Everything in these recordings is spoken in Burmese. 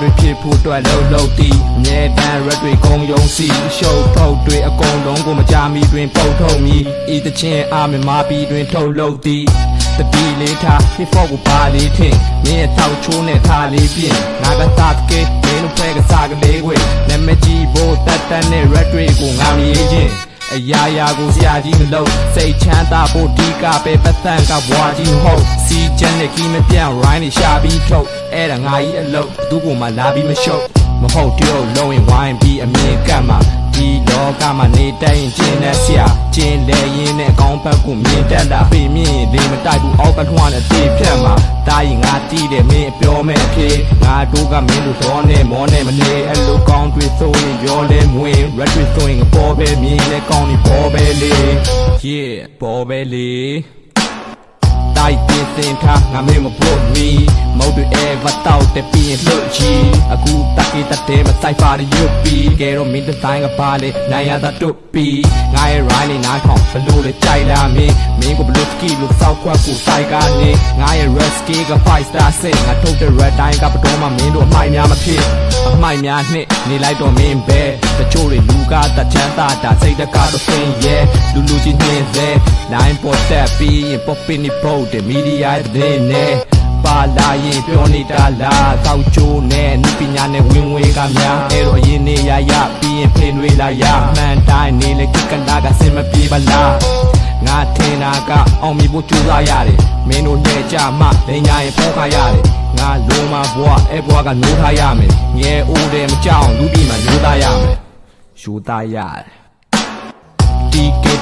တွေဖြစ်ဖို့အတွက်လှုပ်လှုပ်တီးအမြဲတမ်းရက်တွေကုန်းယုံစီရှုပ်ထုတ်တွေအကုန်လုံးကိုမကြမီတွင်ပုတ်ထုတ်မီဤတချင်းအားမမပြီးတွင်ထုတ်လှုပ်တီးတတိလေးထား hip hop ကိုပါလေးထင်မင်းရဲ့ထောက်ချိုးနဲ့ထားလေးပြင်ငါကစားကဲမင်းတို့ဖဲကစားကလေးခွေနာမည်ကြီးဖို့တတ်နဲ့ red တွေကိုငါမရေးချင်းအရာရာကိုဆရာကြီးမလုပ်စိတ်ချမ်းသာဖို့ဒီကပဲပတ်သက်ကဘွားကြီးဟုတ်စီချမ်းနဲ့ကြီးမပြန့် rhyme တွေရှာပြီးထုတ်အဲ့ဒါငါကြီးအလုပ်သူ့ကိုမှလာပြီးမရှုပ်မဟုတ်တော့လုံးရင်ဝိုင်းပြီးအမြင်ကတ်မှာဒီလောကမှာနေတိုင်းကျင်းတဲ့ဆရာကျင်းလေရင်နဲ့အကောင်းဘက်ကိုမြင်တတ်တာပြင်မြင်လေးမတိုက်ဘူးအောက်ကထွားနဲ့တေးဖြတ်မှာတားရင်ငါတီးတယ်မင်းအပြောမဲ့အဖြစ်ငါတို့ကမင်းတို့တော့နဲ့မောနဲ့မနေအဲ့လိုကောင်းတွေဆိုရင်ရောလဲမဝင် red တွေဆိုရင်ပေါ်ပဲမြင်လဲကောင်းနေပေါ်ပဲလေ yeah ပေါ်ပဲလေတိုက်ပြင်းစင်ထားငါမင်းမဖို့မီမုတ်တွေအဲဗတ်တောက်တဲ့ပြင်းလှုပ်ချီအခုတက်ကေးတက်တဲ့မဆိုင်ပါရရွတ်ပြီးကဲတော့မင်းဒီဇိုင်းကပါလေနိုင်ရတာတွတ်ပြီးငါရဲ့ rhyme လေးနားထောင်ဘလို့လဲကြိုက်လာမင်းကိုဘလို့စကီလို့စောက်ခွက်ကိုစိုက်ကနေငါရဲ့ red ski က 5 star စင်ငါထုတ်တဲ့ red တိုင်းကပတော်မှမင်းတို့အမိုက်များမဖြစ်အမိုက်များနှစ်နေလိုက်တော့မင်းပဲတချို့တွေလူကတချမ်းသာတာစိတ်တကတော့ဖင်ရဲ့လူချင်းနှင်းစေ line ပေါ်တက်ပြီးရင် pop in the boat တဲ့ media တဲ့နဲ့ပါလာရင်ပြောနေတာလားတောက်ချိုးနဲ့နုပညာနဲ့ဝင်ဝေကများအဲ့တော့အရင်နေရရပြီးရင်ဖေးတွေလာရမှန်တိုင်းနေလေကိကနာကစင်မပြေပါလားငါထင်တာကအောင်မြင်ဖို့ကြိုးစားရတယ်မင်းတို့နဲ့ကြမှလိန်ညာရင်ပေါခါရတယ်ငါလုံးမဘွားအဲ့ဘွားကနိုးထားရမယ်ငယ်အိုးတယ်မကြောက်လူပြီးမှရိုးသားရမယ်ရိုးသားရတယ်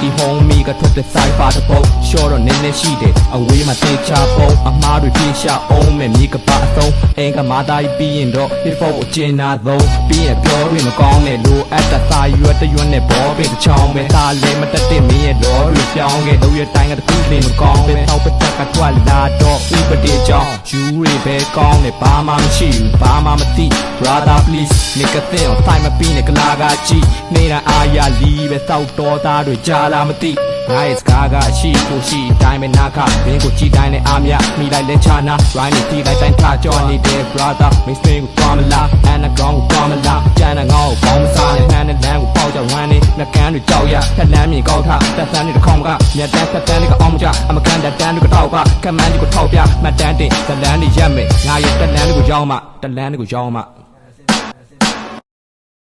ဒီ homie ကထွက်တဲ့ဆိုင်ပါတဲ့ပုံရှော့တော့နည်းနည်းရှိတယ်အဝေးမှာတေချာပုံအမားတွေပြေးရှာအောင်မဲ့မြေကပါအဆုံးအင်္ဂမာသားပြီးရင်တော့ hip hop ကိုကျင်နာဆုံးပြီးရင်ပြောတွေမကောင်းတဲ့လိုအပ်တာစာရွက်တရွက်နဲ့ဘောပင်တစ်ချောင်းပဲသားလည်းမတက်တဲ့မင်းရဲ့တော့တွေပြောင်းခဲ့တော့ရတိုင်းကတခုလေးမကောင်းပဲထောက်ပတက်ကထွက်လာတော့ဥပဒေကြောင့်ယူတွေပဲကောင်းတယ်ဘာမှမရှိဘူးဘာမှမသိ brother please နေကတဲ့အောင်ဆိုင်မပြီးနဲ့ကလာကကြည့်နေတာအားရလီပဲစောက်တော်သားတွေကြားလာမသိငါရဲ့စကားကရှိကိုရှိတိုင်းပဲနာခမင်းကိုကြည်တိုင်းနဲ့အားမရမိလိုက်လဲချာနာ rhyme နဲ့တီးလိုက်တိုင်းထားကြောနေတဲ့ brother မင်းစင်ကိုသွားမလား underground ကိုသွားမလားကျန်တဲ့ငါ့ကိုပေါင်းမစားနဲ့ဟန်နဲ့လမ်းကိုပေါက်ကြဝမ်းနေနှကန်းတွေကြောက်ရထက်လမ်းမြေကောက်ထတက်ဆန်းတွေတစ်ခေါင်ကမြတ်တန်းတက်တန်းတွေကအောင်မကြအမကန်တန်းတွေကတော့ကကမန်းကြီးကိုထောက်ပြမှတ်တန်းတင်ဇလန်းတွေရက်မယ်ငါရဲ့တက်လန်းတွေကိုရောက်မှတက်လန်းတွေကိုရောက်မှ